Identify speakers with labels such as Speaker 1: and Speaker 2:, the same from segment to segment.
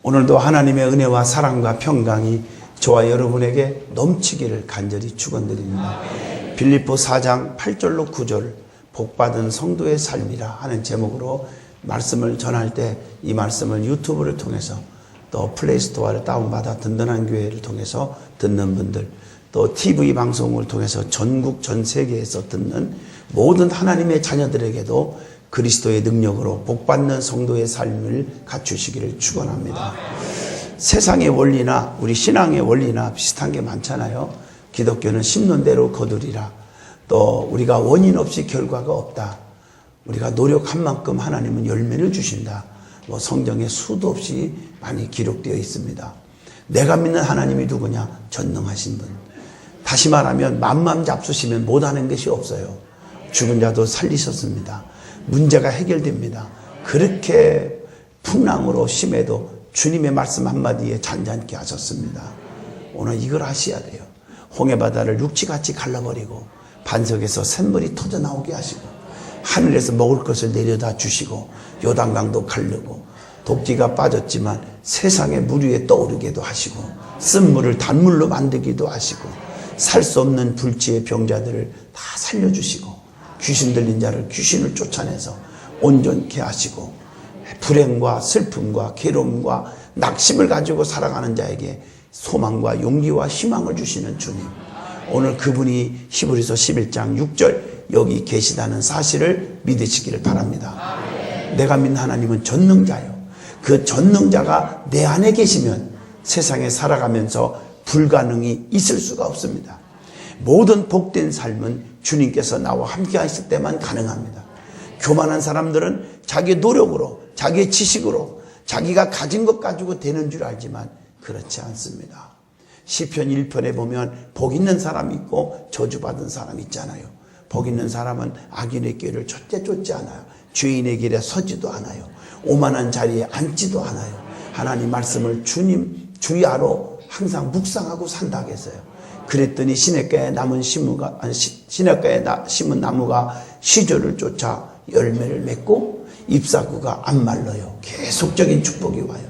Speaker 1: 오늘도 하나님의 은혜와 사랑과 평강이 저와 여러분에게 넘치기를 간절히 축원드립니다. 빌립보 4장 8절로 9절 복받은 성도의 삶이라 하는 제목으로 말씀을 전할 때 이 말씀을 유튜브를 통해서 또 플레이스토어를 다운받아 든든한 교회를 통해서 듣는 분들, 또 TV 방송을 통해서 전국 전 세계에서 듣는 모든 하나님의 자녀들에게도 그리스도의 능력으로 복받는 성도의 삶을 갖추시기를 축원합니다. 세상의 원리나 우리 신앙의 원리나 비슷한 게 많잖아요. 기독교는 심는 대로 거두리라. 또 우리가 원인 없이 결과가 없다. 우리가 노력한 만큼 하나님은 열매를 주신다. 성경에 수도 없이 많이 기록되어 있습니다. 내가 믿는 하나님이 누구냐? 전능하신 분. 다시 말하면 맘만 잡수시면 못하는 것이 없어요. 죽은 자도 살리셨습니다. 문제가 해결됩니다. 그렇게 풍랑으로 심해도 주님의 말씀 한마디에 잔잔케 하셨습니다. 오늘 이걸 하셔야 돼요. 홍해바다를 육지같이 갈라버리고 반석에서 샘물이 터져 나오게 하시고 하늘에서 먹을 것을 내려다 주시고 요단강도 가르고 도끼가 빠졌지만 세상의 물 위에 떠오르게도 하시고 쓴물을 단물로 만들기도 하시고 살 수 없는 불치의 병자들을 다 살려주시고 귀신 들린 자를 귀신을 쫓아내서 온전케 하시고 불행과 슬픔과 괴로움과 낙심을 가지고 살아가는 자에게 소망과 용기와 희망을 주시는 주님, 오늘 그분이 히브리서 11장 6절 여기 계시다는 사실을 믿으시기를 바랍니다. 내가 믿는 하나님은 전능자요. 그 전능자가 내 안에 계시면 세상에 살아가면서 불가능이 있을 수가 없습니다. 모든 복된 삶은 주님께서 나와 함께 하실 때만 가능합니다. 교만한 사람들은 자기 노력으로, 자기 지식으로, 자기가 가진 것 가지고 되는 줄 알지만 그렇지 않습니다. 시편 1편에 보면 복 있는 사람이 있고 저주받은 사람이 있잖아요. 복 있는 사람은 악인의 길을 절대 쫓지 않아요. 죄인의 길에 서지도 않아요. 오만한 자리에 앉지도 않아요. 하나님 말씀을 주님 주야로 항상 묵상하고 산다고 했어요. 그랬더니 시냇가에 심은 나무가 시절을 쫓아 열매를 맺고 잎사구가 안 말라요. 계속적인 축복이 와요.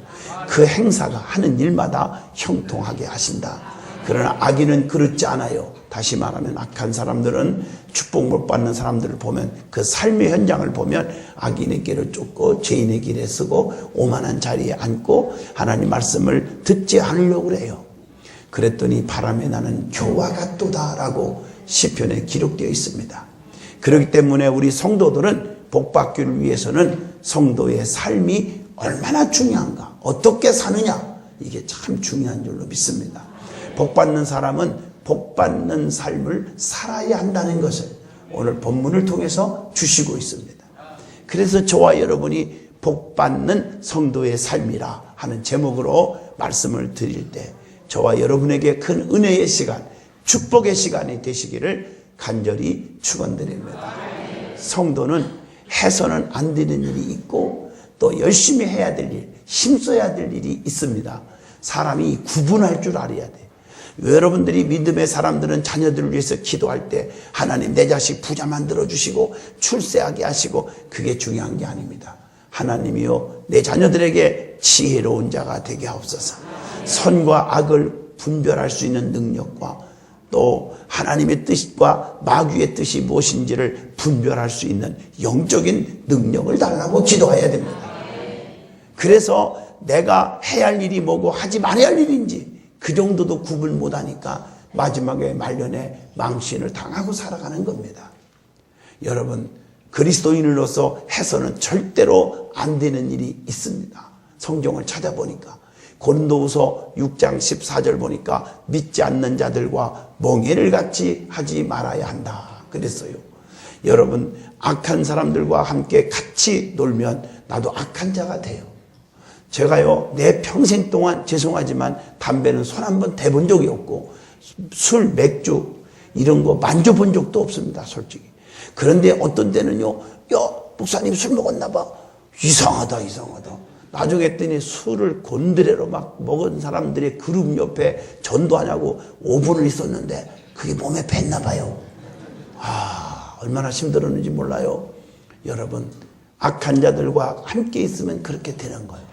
Speaker 1: 그 행사가 하는 일마다 형통하게 하신다. 그러나 악인은 그렇지 않아요. 다시 말하면 악한 사람들은 축복 못 받는 사람들을 보면 그 삶의 현장을 보면 악인의 길을 쫓고 죄인의 길에 서고 오만한 자리에 앉고 하나님 말씀을 듣지 않으려고 그래요. 그랬더니 바람에 나는 교와 같도다라고 시편에 기록되어 있습니다. 그렇기 때문에 우리 성도들은 복받기를 위해서는 성도의 삶이 얼마나 중요한가, 어떻게 사느냐, 이게 참 중요한 줄로 믿습니다. 복받는 사람은 복받는 삶을 살아야 한다는 것을 오늘 본문을 통해서 주시고 있습니다. 그래서 저와 여러분이 복받는 성도의 삶이라 하는 제목으로 말씀을 드릴 때 저와 여러분에게 큰 은혜의 시간, 축복의 시간이 되시기를 간절히 축원드립니다. 성도는 해서는 안 되는 일이 있고 또 열심히 해야 될 일, 힘써야 될 일이 있습니다. 사람이 구분할 줄 알아야 돼요. 여러분들이 믿음의 사람들은 자녀들을 위해서 기도할 때 하나님 내 자식 부자 만들어 주시고 출세하게 하시고 그게 중요한 게 아닙니다. 하나님이요 내 자녀들에게 지혜로운 자가 되게 하옵소서. 선과 악을 분별할 수 있는 능력과 또 하나님의 뜻과 마귀의 뜻이 무엇인지를 분별할 수 있는 영적인 능력을 달라고 기도해야 됩니다. 그래서 내가 해야 할 일이 뭐고 하지 말아야 할 일인지 그 정도도 구분 못하니까 마지막에 말년에 망신을 당하고 살아가는 겁니다. 여러분, 그리스도인으로서 해서는 절대로 안 되는 일이 있습니다. 성경을 찾아보니까 고린도후서 6장 14절 보니까 믿지 않는 자들과 멍에를 같이 하지 말아야 한다 그랬어요. 여러분, 악한 사람들과 함께 같이 놀면 나도 악한 자가 돼요. 제가요 내 평생 동안 죄송하지만 담배는 손 한 번 대본 적이 없고 술, 맥주 이런 거 만져본 적도 없습니다, 솔직히. 그런데 어떤 때는요, 야 목사님 술 먹었나 봐. 이상하다. 나중에 했더니 술을 곤드레로 막 먹은 사람들의 그룹 옆에 전도하냐고 5분을 있었는데 그게 몸에 뱄나 봐요. 얼마나 힘들었는지 몰라요. 여러분, 악한 자들과 함께 있으면 그렇게 되는 거예요.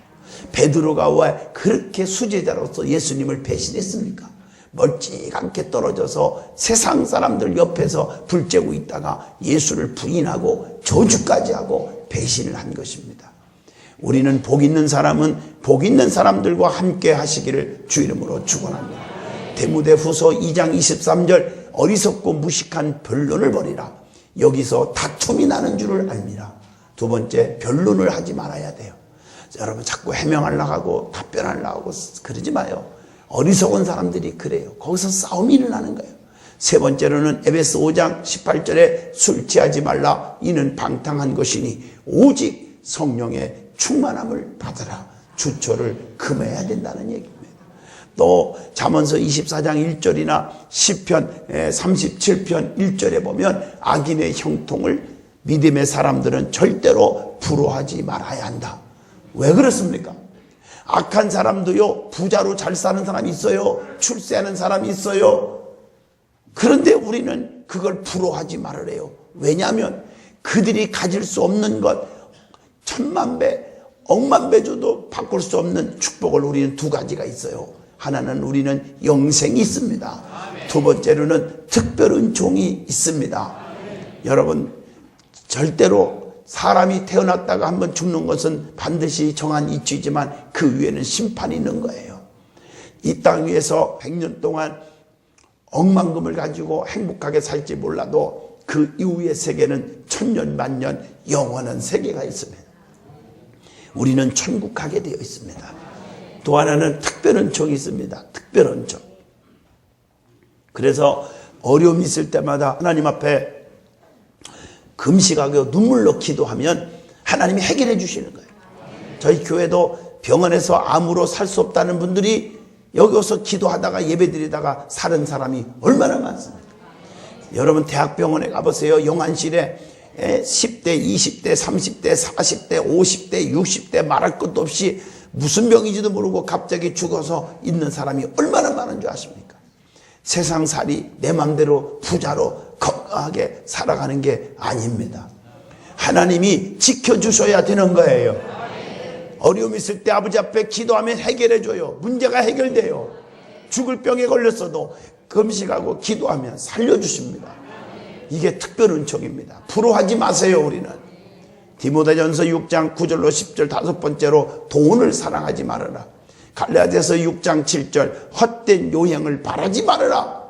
Speaker 1: 베드로가 왜 그렇게 수제자로서 예수님을 배신했습니까? 멀찌감게 떨어져서 세상 사람들 옆에서 불 쬐고 있다가 예수를 부인하고 저주까지 하고 배신을 한 것입니다. 우리는 복 있는 사람은 복 있는 사람들과 함께 하시기를 주 이름으로 축원합니다. 디모데후서 2장 23절 어리석고 무식한 변론을 버리라. 여기서 다툼이 나는 줄을 알미라. 두 번째, 변론을 하지 말아야 돼요. 여러분 자꾸 해명하려고 하고 답변하려고 하고 그러지 마요. 어리석은 사람들이 그래요. 거기서 싸움이 일어나는 거예요. 세 번째로는 에베소 5장 18절에 술 취하지 말라. 이는 방탕한 것이니 오직 성령의 충만함을 받으라. 주초를 금해야 된다는 얘기입니다. 또 잠언서 24장 1절이나 시편 37편 1절에 보면 악인의 형통을 믿음의 사람들은 절대로 부러워하지 말아야 한다. 왜 그렇습니까? 악한 사람도요, 부자로 잘 사는 사람이 있어요. 출세하는 사람이 있어요. 그런데 우리는 그걸 부러워하지 말으래요. 왜냐하면 그들이 가질 수 없는 것, 10,000,000배, 억만 배 줘도 바꿀 수 없는 축복을 우리는 두 가지가 있어요. 하나는 우리는 영생이 있습니다. 두 번째로는 특별 은총이 있습니다. 여러분, 절대로 사람이 태어났다가 한번 죽는 것은 반드시 정한 이치이지만 그 위에는 심판이 있는 거예요. 이 땅 위에서 100년 동안 억만금을 가지고 행복하게 살지 몰라도 그 이후의 세계는 천년 만년 영원한 세계가 있습니다. 우리는 천국 가게 되어 있습니다. 또 하나는 특별은총이 있습니다. 특별은총. 그래서 어려움이 있을 때마다 하나님 앞에 금식하고 눈물로 기도하면 하나님이 해결해 주시는 거예요. 저희 교회도 병원에서 암으로 살 수 없다는 분들이 여기 와서 기도하다가 예배드리다가 사는 사람이 얼마나 많습니까? 여러분 대학병원에 가보세요. 영안실에 10대, 20대, 30대, 40대, 50대, 60대 말할 것도 없이 무슨 병인지도 모르고 갑자기 죽어서 있는 사람이 얼마나 많은 줄 아십니까? 세상살이 내 맘대로 부자로 건강하게 살아가는 게 아닙니다. 하나님이 지켜주셔야 되는 거예요. 어려움 있을 때 아버지 앞에 기도하면 해결해줘요. 문제가 해결돼요. 죽을 병에 걸렸어도 금식하고 기도하면 살려주십니다. 이게 특별 은총입니다. 부러워하지 마세요. 우리는 디모데전서 6장 9절로 10절 다섯 번째로 돈을 사랑하지 말아라. 갈라디아서 6장 7절 헛된 요행을 바라지 말아라.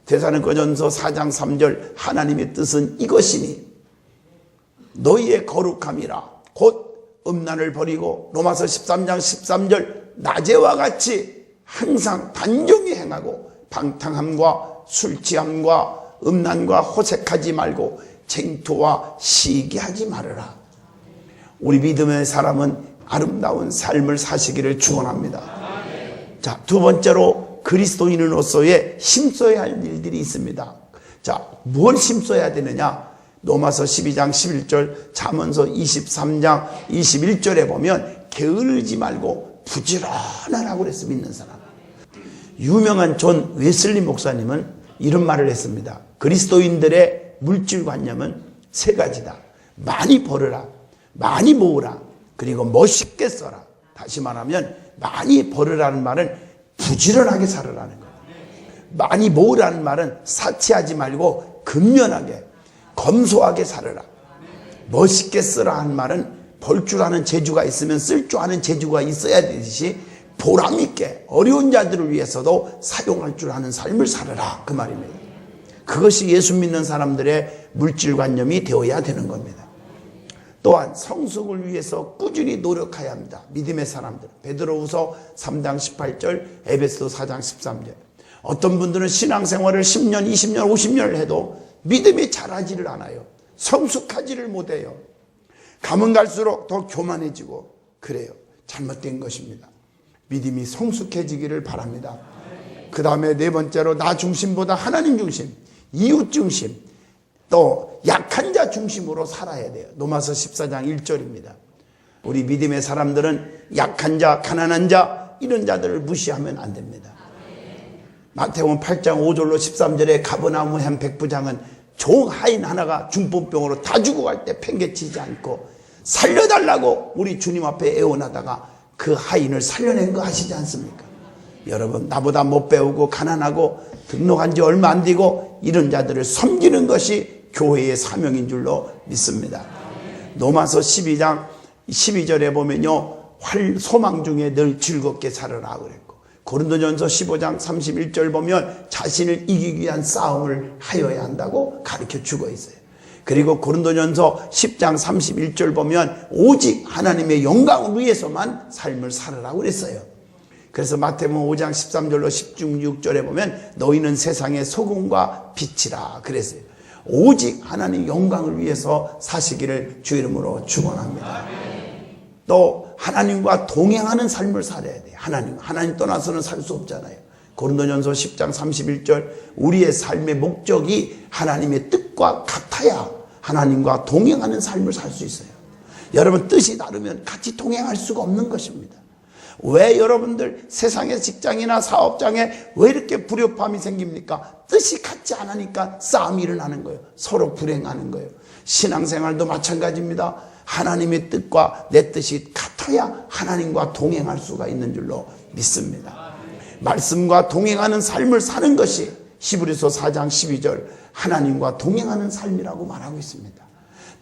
Speaker 1: 데살로니가전서 4장 3절 하나님의 뜻은 이것이니 너희의 거룩함이라. 곧 음란을 버리고 로마서 13장 13절 낮에와 같이 항상 단정히 행하고 방탕함과 술취함과 음란과 호색하지 말고 쟁토와 시기하지 말아라. 우리 믿음의 사람은 아름다운 삶을 사시기를 축원합니다. 자, 두 번째로 그리스도인으로서의 힘써야 할 일들이 있습니다. 자, 뭘 힘써야 되느냐? 로마서 12장 11절, 잠언서 23장 21절에 보면 게으르지 말고 부지런하라고 그랬어. 믿는 사람. 유명한 존 웨슬리 목사님은 이런 말을 했습니다. 그리스도인들의 물질관념은 세 가지다. 많이 벌으라, 많이 모으라, 그리고 멋있게 써라. 다시 말하면 많이 벌으라는 말은 부지런하게 살으라는 거예요. 많이 모으라는 말은 사치하지 말고 근면하게 검소하게 살아라. 멋있게 쓰라 하는 말은 벌 줄 아는 재주가 있으면 쓸 줄 아는 재주가 있어야 되듯이 보람 있게 어려운 자들을 위해서도 사용할 줄 아는 삶을 살아라. 그 말입니다. 그것이 예수 믿는 사람들의 물질관념이 되어야 되는 겁니다. 또한 성숙을 위해서 꾸준히 노력해야 합니다. 믿음의 사람들. 베드로후서 3장 18절, 에베소 4장 13절. 어떤 분들은 신앙생활을 10년, 20년, 50년을 해도 믿음이 자라지를 않아요. 성숙하지를 못해요. 가면 갈수록 더 교만해지고 그래요. 잘못된 것입니다. 믿음이 성숙해지기를 바랍니다. 그 다음에 네 번째로 나 중심보다 하나님 중심, 이웃 중심, 또 약한 자 중심으로 살아야 돼요. 로마서 14장 1절입니다. 우리 믿음의 사람들은 약한 자, 가난한 자 이런 자들을 무시하면 안 됩니다. 마태복음 8장 5절로 13절에 가버나움 한 백부장은 종 하인 하나가 중풍병으로 다 죽어갈 때 팽개치지 않고 살려달라고 우리 주님 앞에 애원하다가 그 하인을 살려낸 거 아시지 않습니까? 여러분, 나보다 못 배우고 가난하고 등록한 지 얼마 안 되고 이런 자들을 섬기는 것이 교회의 사명인 줄로 믿습니다. 로마서 12장 12절에 보면요, 소망 중에 늘 즐겁게 살아라 그랬고, 고린도전서 15장 31절 보면 자신을 이기기 위한 싸움을 하여야 한다고 가르쳐 주고 있어요. 그리고 고린도전서 10장 31절 보면 오직 하나님의 영광을 위해서만 삶을 살으라고 그랬어요. 그래서 마태복음 5장 13절로 16절에 보면 너희는 세상의 소금과 빛이라 그랬어요. 오직 하나님 영광을 위해서 사시기를 주 이름으로 축원합니다. 또 하나님과 동행하는 삶을 살아야 돼요. 하나님 떠나서는 살 수 없잖아요. 고린도전서 10장 31절 우리의 삶의 목적이 하나님의 뜻과 같아야 하나님과 동행하는 삶을 살 수 있어요. 여러분, 뜻이 다르면 같이 동행할 수가 없는 것입니다. 왜 여러분들 세상의 직장이나 사업장에 왜 이렇게 불협화음이 생깁니까? 뜻이 같지 않으니까 싸움이 일어나는 거예요. 서로 불행하는 거예요. 신앙생활도 마찬가지입니다. 하나님의 뜻과 내 뜻이 같아야 하나님과 동행할 수가 있는 줄로 믿습니다. 말씀과 동행하는 삶을 사는 것이 히브리서 4장 12절 하나님과 동행하는 삶이라고 말하고 있습니다.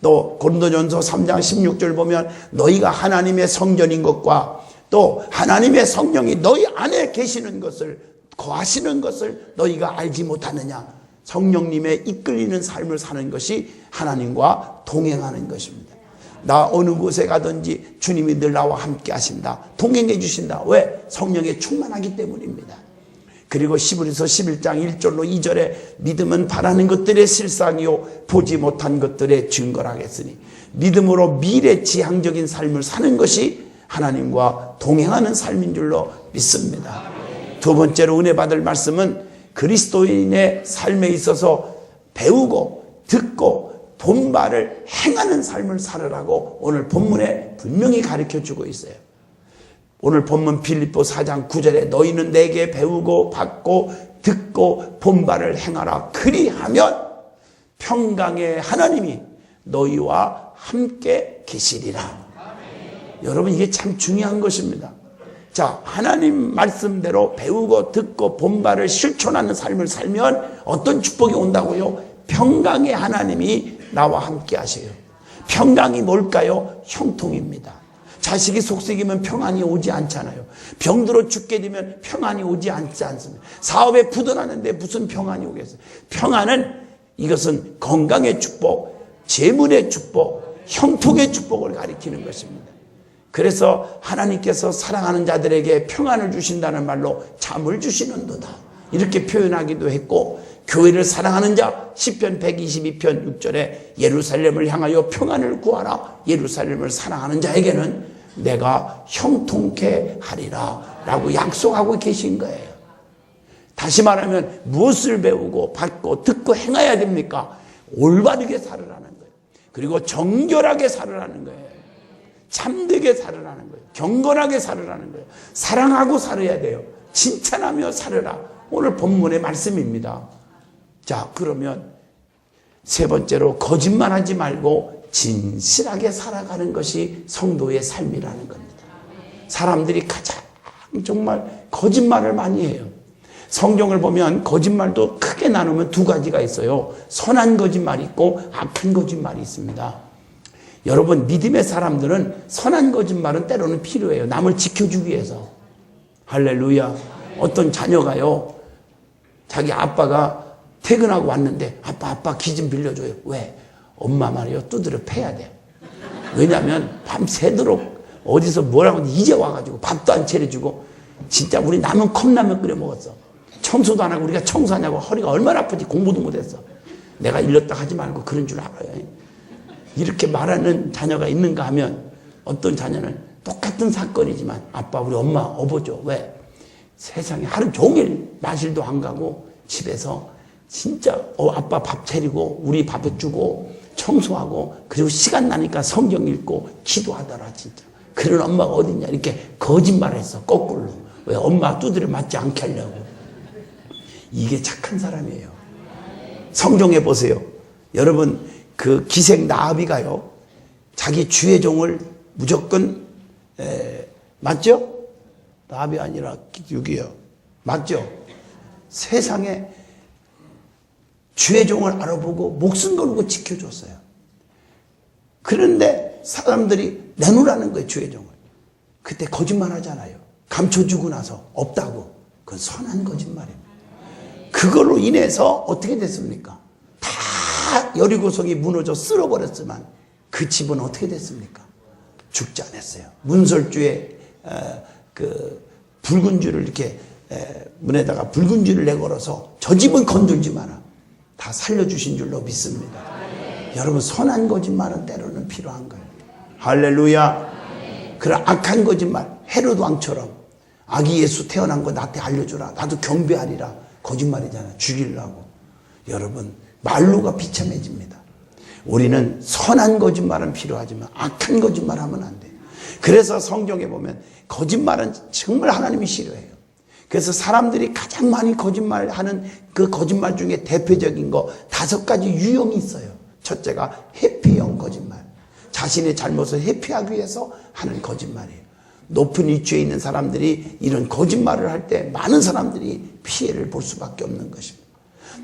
Speaker 1: 또 고린도전서 3장 16절 보면 너희가 하나님의 성전인 것과 또 하나님의 성령이 너희 안에 계시는 것을, 거하시는 것을 너희가 알지 못하느냐. 성령님의 이끌리는 삶을 사는 것이 하나님과 동행하는 것입니다. 나 어느 곳에 가든지 주님이 늘 나와 함께 하신다. 동행해 주신다. 왜? 성령에 충만하기 때문입니다. 그리고 히브리서 11장 1절로 2절에 믿음은 바라는 것들의 실상이요 보지 못한 것들의 증거라겠으니 믿음으로 미래지향적인 삶을 사는 것이 하나님과 동행하는 삶인 줄로 믿습니다. 두 번째로 은혜 받을 말씀은 그리스도인의 삶에 있어서 배우고 듣고 본바를 행하는 삶을 살으라고 오늘 본문에 분명히 가르쳐주고 있어요. 오늘 본문 빌립보 4장 9절에 너희는 내게 배우고 받고 듣고 본바를 행하라. 그리하면 평강의 하나님이 너희와 함께 계시리라. 여러분, 이게 참 중요한 것입니다. 자, 하나님 말씀대로 배우고 듣고 본바를 실천하는 삶을 살면 어떤 축복이 온다고요? 평강의 하나님이 나와 함께 하세요. 평강이 뭘까요? 형통입니다. 자식이 속썩이면 평안이 오지 않잖아요. 병들어 죽게 되면 평안이 오지 않지 않습니다. 사업에 부도나는데 무슨 평안이 오겠어요? 평안은 이것은 건강의 축복, 재물의 축복, 형통의 축복을 가리키는 것입니다. 그래서 하나님께서 사랑하는 자들에게 평안을 주신다는 말로 잠을 주시는도다 이렇게 표현하기도 했고, 교회를 사랑하는 자 시편 122편 6절에 예루살렘을 향하여 평안을 구하라. 예루살렘을 사랑하는 자에게는 내가 형통케 하리라 라고 약속하고 계신 거예요. 다시 말하면 무엇을 배우고 받고 듣고 행해야 됩니까? 올바르게 살으라는 거예요. 그리고 정결하게 살으라는 거예요. 참되게 살으라는 거예요. 경건하게 살으라는 거예요. 사랑하고 살아야 돼요. 칭찬하며 살으라. 오늘 본문의 말씀입니다. 자, 그러면 세 번째로 거짓말하지 말고 진실하게 살아가는 것이 성도의 삶이라는 겁니다. 사람들이 가장 정말 거짓말을 많이 해요. 성경을 보면 거짓말도 크게 나누면 두 가지가 있어요. 선한 거짓말이 있고 악한 거짓말이 있습니다. 여러분, 믿음의 사람들은 선한 거짓말은 때로는 필요해요. 남을 지켜주기 위해서. 할렐루야. 어떤 자녀가요, 자기 아빠가 퇴근하고 왔는데 아빠 기 좀 빌려줘요. 왜? 엄마 말이요, 두드려 패야 돼. 왜냐하면 밤새도록 어디서 뭐라고 이제 와가지고 밥도 안 차려주고, 진짜 우리 남은 컵라면 끓여 먹었어. 청소도 안 하고 우리가 청소하냐고 허리가 얼마나 아프지. 공부도 못했어. 내가 일렀다 하지 말고 그런 줄 알아요. 이렇게 말하는 자녀가 있는가 하면 어떤 자녀는 똑같은 사건이지만 아빠 우리 엄마 업어줘. 왜? 세상에 하루 종일 마실도 안 가고 집에서 진짜 아빠 밥 차리고 우리 밥 해주고 청소하고 그리고 시간 나니까 성경 읽고 기도하더라. 진짜 그런 엄마가 어딨냐. 이렇게 거짓말했어. 거꾸로. 왜? 엄마 두드려 맞지 않게 하려고. 이게 착한 사람이에요. 성경에 보세요. 여러분, 그 기생 나아비가요, 자기 주의 종을 무조건 맞죠? 라합이 아니라 기득이요. 맞죠? 세상에 주의 종을 알아보고 목숨 걸고 지켜줬어요. 그런데 사람들이 내놓으라는 거예요, 주의 종을. 그때 거짓말 하잖아요. 감춰주고 나서 없다고. 그건 선한 거짓말입니다. 그걸로 인해서 어떻게 됐습니까? 다 여리고성이 무너져 쓸어버렸지만 그 집은 어떻게 됐습니까? 죽지 않았어요. 문설주에 그 붉은 줄을 이렇게 문에다가 붉은 줄을 내걸어서 저 집은 건들지 마라. 다 살려주신 줄로 믿습니다. 여러분, 선한 거짓말은 때로는 필요한 거예요. 할렐루야. 그런 악한 거짓말, 헤롯 왕처럼 아기 예수 태어난 거 나한테 알려주라. 나도 경배하리라. 거짓말이잖아. 죽이려고. 여러분, 말로가 비참해집니다. 우리는 선한 거짓말은 필요하지만 악한 거짓말 하면 안 돼요. 그래서 성경에 보면 거짓말은 정말 하나님이 싫어해요. 그래서 사람들이 가장 많이 거짓말하는 그 거짓말 중에 대표적인 거 5가지 유형이 있어요. 첫째가 회피형 거짓말. 자신의 잘못을 회피하기 위해서 하는 거짓말이에요. 높은 위치에 있는 사람들이 이런 거짓말을 할 때 많은 사람들이 피해를 볼 수밖에 없는 것입니다.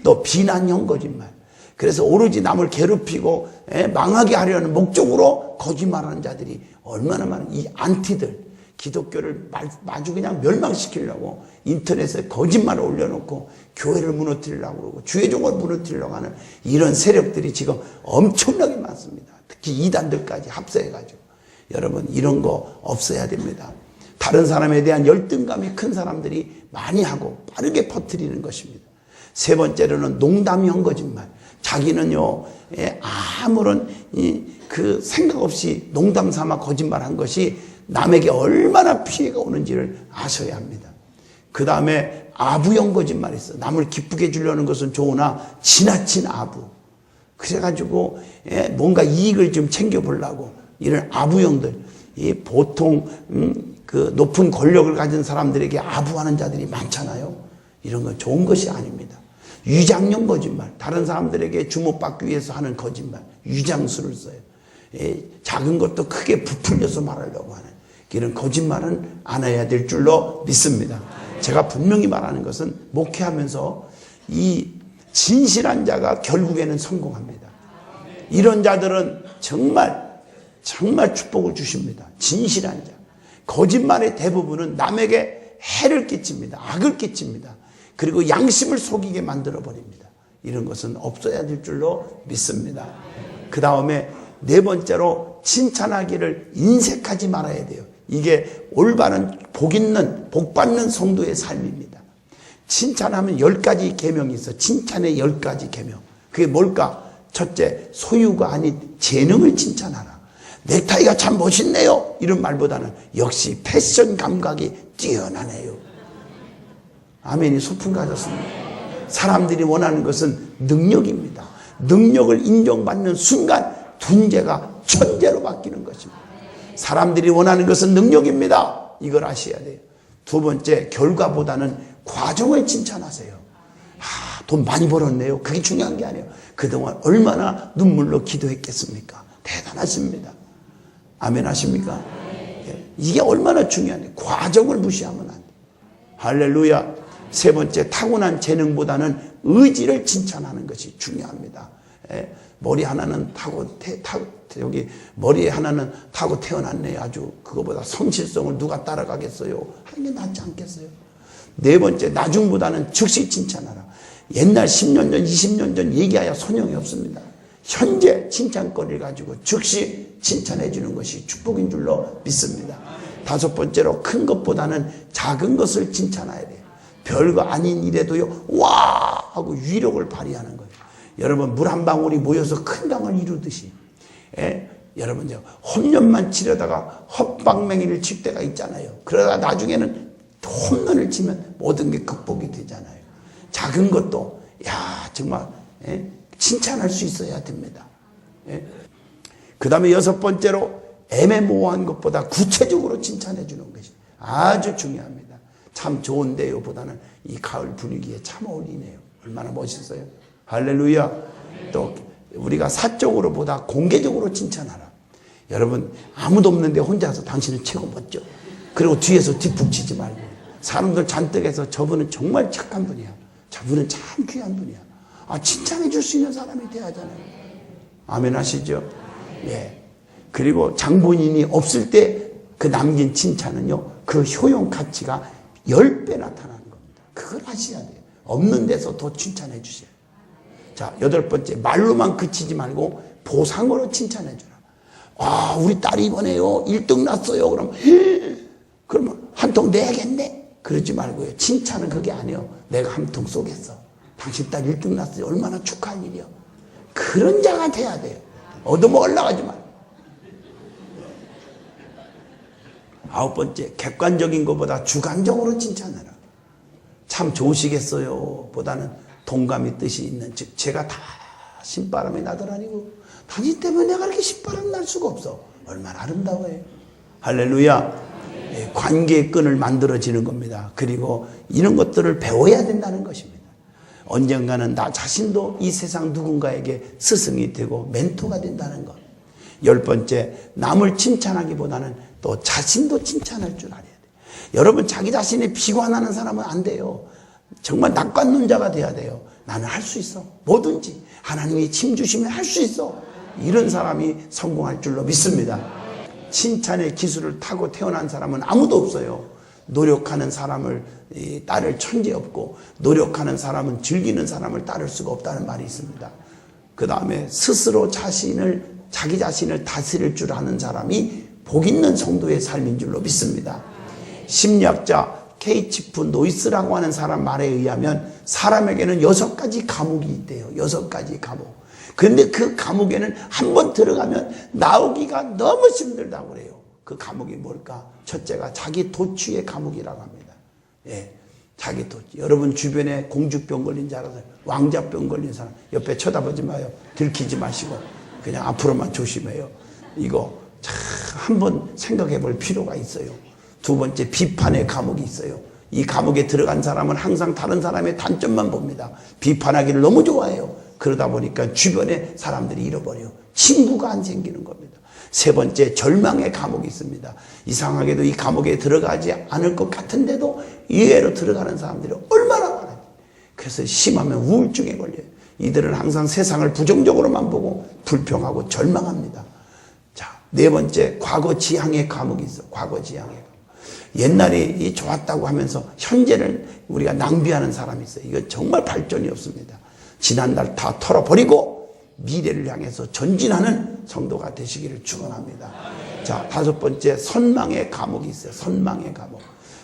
Speaker 1: 또 비난형 거짓말. 그래서 오로지 남을 괴롭히고 망하게 하려는 목적으로 거짓말하는 자들이 얼마나 많은 이 안티들, 기독교를 마주 그냥 멸망시키려고 인터넷에 거짓말을 올려놓고 교회를 무너뜨리려고 그러고 주의 종을 무너뜨리려고 하는 이런 세력들이 지금 엄청나게 많습니다. 특히 이단들까지 합세해가지고. 여러분, 이런 거 없어야 됩니다. 다른 사람에 대한 열등감이 큰 사람들이 많이 하고 빠르게 퍼뜨리는 것입니다. 세 번째로는 농담형 거짓말. 자기는요, 아무런 그 생각 없이 농담 삼아 거짓말한 것이 남에게 얼마나 피해가 오는지를 아셔야 합니다. 그 다음에 아부형 거짓말이 있어. 남을 기쁘게 해주려는 것은 좋으나 지나친 아부. 그래가지고 뭔가 이익을 좀 챙겨보려고 이런 아부형들, 보통 그 높은 권력을 가진 사람들에게 아부하는 자들이 많잖아요. 이런 건 좋은 것이 아닙니다. 위장형 거짓말, 다른 사람들에게 주목받기 위해서 하는 거짓말, 위장수를 써요. 작은 것도 크게 부풀려서 말하려고 하는 이런 거짓말은 안 해야 될 줄로 믿습니다. 제가 분명히 말하는 것은 목회하면서 이 진실한 자가 결국에는 성공합니다. 이런 자들은 정말 축복을 주십니다. 진실한 자. 거짓말의 대부분은 남에게 해를 끼칩니다. 악을 끼칩니다. 그리고 양심을 속이게 만들어버립니다. 이런 것은 없어야 될 줄로 믿습니다. 그 다음에 네 번째로 칭찬하기를 인색하지 말아야 돼요. 이게 올바른 복 있는, 복 받는 성도의 삶입니다. 칭찬하면 10가지 계명이 있어. 칭찬의 10가지 계명. 그게 뭘까? 첫째, 소유가 아닌 재능을 칭찬하라. 넥타이가 참 멋있네요. 이런 말보다는 역시 패션 감각이 뛰어나네요. 아멘이 소풍 가졌습니다. 사람들이 원하는 것은 능력입니다. 능력을 인정받는 순간 둔재가 천재로 바뀌는 것입니다. 사람들이 원하는 것은 능력입니다. 이걸 아셔야 돼요. 두 번째, 결과보다는 과정을 칭찬하세요. 돈 많이 벌었네요. 그게 중요한 게 아니에요. 그동안 얼마나 눈물로 기도했겠습니까? 대단하십니다. 아멘 하십니까? 이게 얼마나 중요한데 과정을 무시하면 안 돼요. 할렐루야. 세 번째, 타고난 재능보다는 의지를 칭찬하는 것이 중요합니다. 머리 하나는 머리 하나는 타고 태어났네. 아주 그거보다 성실성을 누가 따라가겠어요? 하는 게 낫지 않겠어요? 네 번째, 나중보다는 즉시 칭찬하라. 옛날 10년 전, 20년 전 얘기하여 소용이 없습니다. 현재 칭찬거리를 가지고 즉시 칭찬해 주는 것이 축복인 줄로 믿습니다. 다섯 번째로, 큰 것보다는 작은 것을 칭찬해야 돼요. 별거 아닌 일에도요, 와! 하고 위력을 발휘하는 거예요. 여러분, 물 한 방울이 모여서 큰 강을 이루듯이. 여러분, 홈런만 치려다가 헛방맹이를 칠 때가 있잖아요. 그러다 나중에는 홈런을 치면 모든 게 극복이 되잖아요. 작은 것도, 정말, 칭찬할 수 있어야 됩니다. 그 다음에 여섯 번째로, 애매모호한 것보다 구체적으로 칭찬해 주는 것이 아주 중요합니다. 참 좋은데요 보다는 이 가을 분위기에 참 어울리네요. 얼마나 멋있어요. 할렐루야. 또 우리가 사적으로 보다 공개적으로 칭찬하라. 여러분, 아무도 없는데 혼자서 당신은 최고 멋져. 그리고 뒤에서 뒷북치지 말고. 사람들 잔뜩 해서 저분은 정말 착한 분이야. 저분은 참 귀한 분이야. 칭찬해 줄 수 있는 사람이 돼야 하잖아요. 아멘 하시죠? 예. 그리고 장본인이 없을 때 그 남긴 칭찬은요, 그 효용 가치가 10배 나타나는 겁니다. 그걸 아셔야 돼요. 없는 데서 더 칭찬해 주세요. 자, 8번째, 말로만 그치지 말고 보상으로 칭찬해 주라. 우리 딸이 이번에요 1등 났어요. 그러면 한 통 내야겠네. 그러지 말고요. 칭찬은 그게 아니에요. 내가 한 통 쏘겠어. 당신 딸 1등 났어요. 얼마나 축하할 일이요. 그런 자가 돼야 돼요. 얻어먹으려고 하지 말고. 9번째, 객관적인 것보다 주관적으로 칭찬해라. 참 좋으시겠어요 보다는 동감이 뜻이 있는, 즉 제가 다 신바람이 나더라니고 당신 때문에 내가 이렇게 신바람 날 수가 없어. 얼마나 아름다워요. 할렐루야. 예, 관계의 끈을 만들어지는 겁니다. 그리고 이런 것들을 배워야 된다는 것입니다. 언젠가는 나 자신도 이 세상 누군가에게 스승이 되고 멘토가 된다는 것. 10번째, 남을 칭찬하기보다는 또 자신도 칭찬할 줄 알아야 돼요. 여러분, 자기 자신이 비관하는 사람은 안 돼요. 정말 낙관론자가 돼야 돼요. 나는 할 수 있어. 뭐든지 하나님이 힘 주시면 할 수 있어. 이런 사람이 성공할 줄로 믿습니다. 칭찬의 기술을 타고 태어난 사람은 아무도 없어요. 노력하는 사람을 따를 천재 없고, 노력하는 사람은 즐기는 사람을 따를 수가 없다는 말이 있습니다. 그 다음에 스스로 자기 자신을 다스릴 줄 아는 사람이 복 있는 성도의 삶인 줄로 믿습니다. 심리학자 케이치프 노이스라고 하는 사람 말에 의하면 사람에게는 6가지 감옥이 있대요. 6가지 감옥. 그런데 그 감옥에는 한번 들어가면 나오기가 너무 힘들다고 그래요. 그 감옥이 뭘까? 첫째가 자기 도취의 감옥이라고 합니다. 예, 자기 도취. 여러분 주변에 공주병 걸린 줄 알아서 왕자병 걸린 사람 옆에 쳐다보지 마요. 들키지 마시고 그냥 앞으로만 조심해요. 이거 한번 생각해 볼 필요가 있어요. 2번째, 비판의 감옥이 있어요. 이 감옥에 들어간 사람은 항상 다른 사람의 단점만 봅니다. 비판하기를 너무 좋아해요. 그러다 보니까 주변에 사람들이 잃어버려요. 친구가 안 생기는 겁니다. 3번째, 절망의 감옥이 있습니다. 이상하게도 이 감옥에 들어가지 않을 것 같은데도 이외로 들어가는 사람들이 얼마나 많아요. 그래서 심하면 우울증에 걸려요. 이들은 항상 세상을 부정적으로만 보고 불평하고 절망합니다. 자, 4번째, 과거 지향의 감옥이 있어. 과거 지향의 감옥. 옛날이 좋았다고 하면서 현재를 우리가 낭비하는 사람이 있어요. 이거 정말 발전이 없습니다. 지난날 다 털어버리고 미래를 향해서 전진하는 성도가 되시기를 축원합니다. 자, 5번째, 선망의 감옥이 있어요. 선망의 감옥.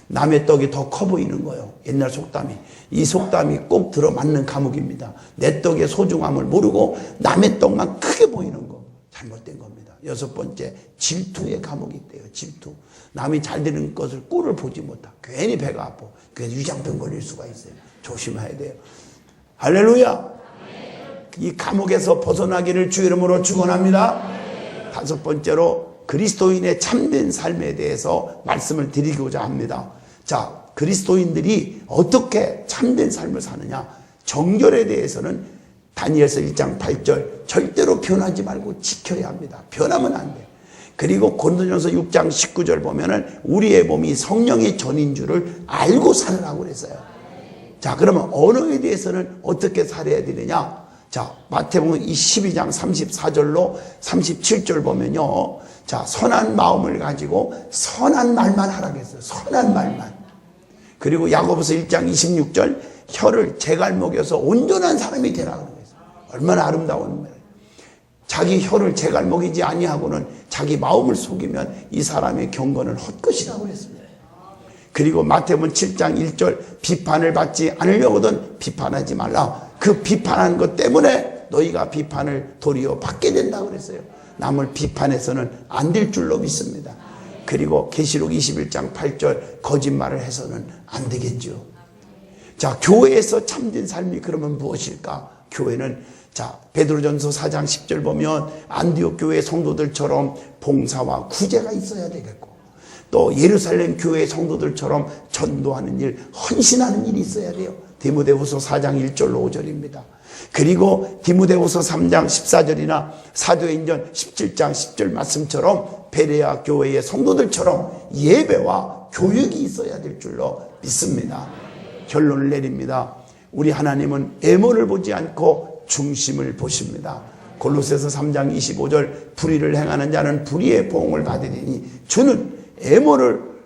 Speaker 1: 남의 떡이 더 커 보이는 거예요. 옛날 속담이. 이 속담이 꼭 들어맞는 감옥입니다. 내 떡의 소중함을 모르고 남의 떡만 크게 보이는 거. 잘못된 겁니다. 6번째, 질투의 감옥이 있대요. 질투. 남이 잘 되는 것을 꼴을 보지 못하. 괜히 배가 아파. 그래서 위장병 걸릴 수가 있어요. 조심해야 돼요. 할렐루야. 이 감옥에서 벗어나기를 주 이름으로 축원합니다. 5번째로 그리스도인의 참된 삶에 대해서 말씀을 드리고자 합니다. 자, 그리스도인들이 어떻게 참된 삶을 사느냐. 정결에 대해서는 다니엘서 1장 8절 절대로 변하지 말고 지켜야 합니다. 변하면 안 돼요. 그리고 고린도전서 6장 19절 보면은 우리의 몸이 성령의 전인 줄을 알고 살으라고 그랬어요. 자, 그러면 언어에 대해서는 어떻게 살아야 되느냐? 자, 마태복음 12장 34절로 37절 보면요. 자, 선한 마음을 가지고 선한 말만 하라고 했어요. 선한 말만. 그리고 야고보서 1장 26절 혀를 제갈목에서 온전한 사람이 되라고 했어요. 얼마나 아름다운 말이에요. 자기 혀를 제갈목이지 아니하고는 자기 마음을 속이면 이 사람의 경건은 헛것이라고 했습니다. 그리고 마태복음 7장 1절 비판을 받지 않으려거든 비판하지 말라. 그 비판한 것 때문에 너희가 비판을 도리어 받게 된다고 그랬어요. 남을 비판해서는 안 될 줄로 믿습니다. 그리고 계시록 21장 8절 거짓말을 해서는 안 되겠죠. 자, 교회에서 참된 삶이 그러면 무엇일까? 교회는 자, 베드로전서 4장 10절 보면 안디옥 교회 성도들처럼 봉사와 구제가 있어야 되겠고, 또 예루살렘 교회 성도들처럼 전도하는 일, 헌신하는 일이 있어야 돼요. 디모데후서 4장 1절로 5절입니다. 그리고 디모데후서 3장 14절이나 사도행전 17장 10절 말씀처럼 베레아 교회의 성도들처럼 예배와 교육이 있어야 될 줄로 믿습니다. 결론을 내립니다. 우리 하나님은 애모를 보지 않고 중심을 보십니다. 골로새서 3장 25절 불의를 행하는 자는 불의의 보응을 받으리니 주는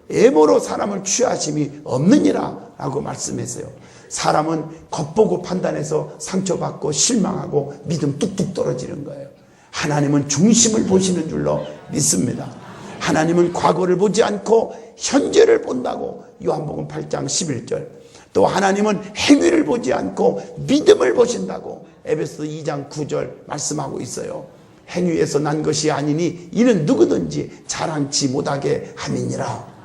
Speaker 1: 애모로 사람을 취하심이 없느니라 라고 말씀했어요. 사람은 겉보고 판단해서 상처받고 실망하고 믿음 뚝뚝 떨어지는 거예요. 하나님은 중심을 보시는 줄로 믿습니다. 하나님은 과거를 보지 않고 현재를 본다고 요한복음 8장 11절, 또 하나님은 행위를 보지 않고 믿음을 보신다고 에베소 2장 9절 말씀하고 있어요. 행위에서 난 것이 아니니 이는 누구든지 자랑치 못하게 함이니라.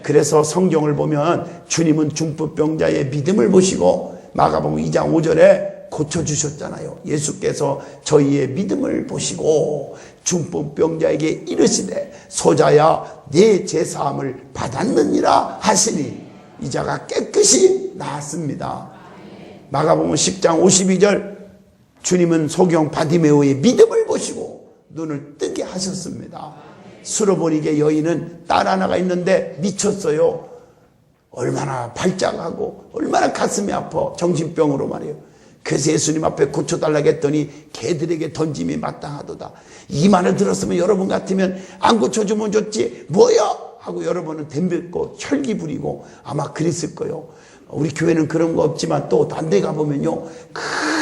Speaker 1: 그래서 성경을 보면 주님은 중풍병자의 믿음을 보시고 마가복음 2장 5절에 고쳐주셨잖아요. 예수께서 저희의 믿음을 보시고 중풍병자에게 이르시되 소자야 네 죄사함을 받았느니라 하시니 이 자가 깨끗이 나았습니다. 마가복음 10장 52절 주님은 소경 바디메오의 믿음을 보시고 눈을 뜨게 하셨습니다. 수로보니게 여인은 딸 하나가 있는데 미쳤어요. 얼마나 발작하고 얼마나 가슴이 아파. 정신병으로 말이에요. 그래서 예수님 앞에 고쳐달라고 했더니 개들에게 던짐이 마땅하도다. 이 말을 들었으면 여러분 같으면 안 고쳐주면 좋지 뭐야 하고 여러분은 덤볐고 혈기 부리고 아마 그랬을 거예요. 우리 교회는 그런 거 없지만 또 딴 데 가보면요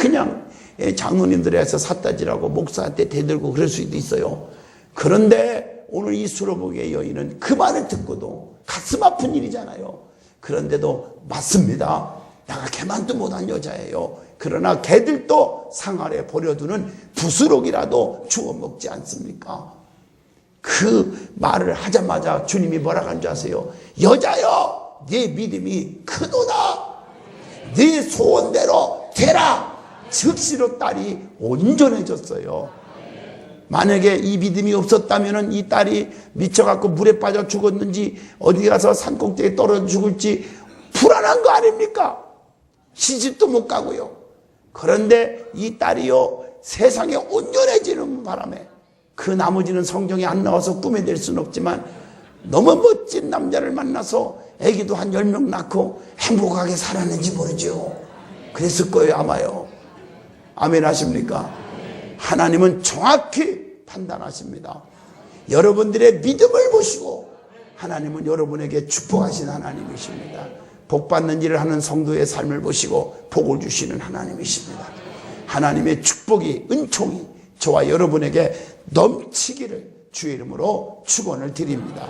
Speaker 1: 그냥 장로님들에서 삿다지라고 목사한테 대들고 그럴 수도 있어요. 그런데 오늘 이 수로보기의 여인은 그 말을 듣고도 가슴 아픈 일이잖아요. 그런데도 맞습니다. 내가 개만도 못한 여자예요. 그러나 개들도 상 아래 버려두는 부스럭이라도 주워 먹지 않습니까? 그 말을 하자마자 주님이 뭐라고 한 줄 아세요? 여자여 네 믿음이 크도다. 네 소원대로 되라. 즉시로 딸이 온전해졌어요. 만약에 이 믿음이 없었다면 이 딸이 미쳐갖고 물에 빠져 죽었는지 어디 가서 산꼭대기에 떨어져 죽을지 불안한 거 아닙니까? 시집도 못 가고요. 그런데 이 딸이요 세상에 온전해지는 바람에 그 나머지는 성경에 안 나와서 꿈에 될 수는 없지만 너무 멋진 남자를 만나서 아기도 한 10명 낳고 행복하게 살았는지 모르죠. 그랬을 거예요 아마요. 아멘 하십니까? 하나님은 정확히 판단하십니다. 여러분들의 믿음을 보시고 하나님은 여러분에게 축복하신 하나님이십니다. 복받는 일을 하는 성도의 삶을 보시고 복을 주시는 하나님이십니다. 하나님의 축복이 은총이 저와 여러분에게 넘치기를 주의 이름으로 축원을 드립니다.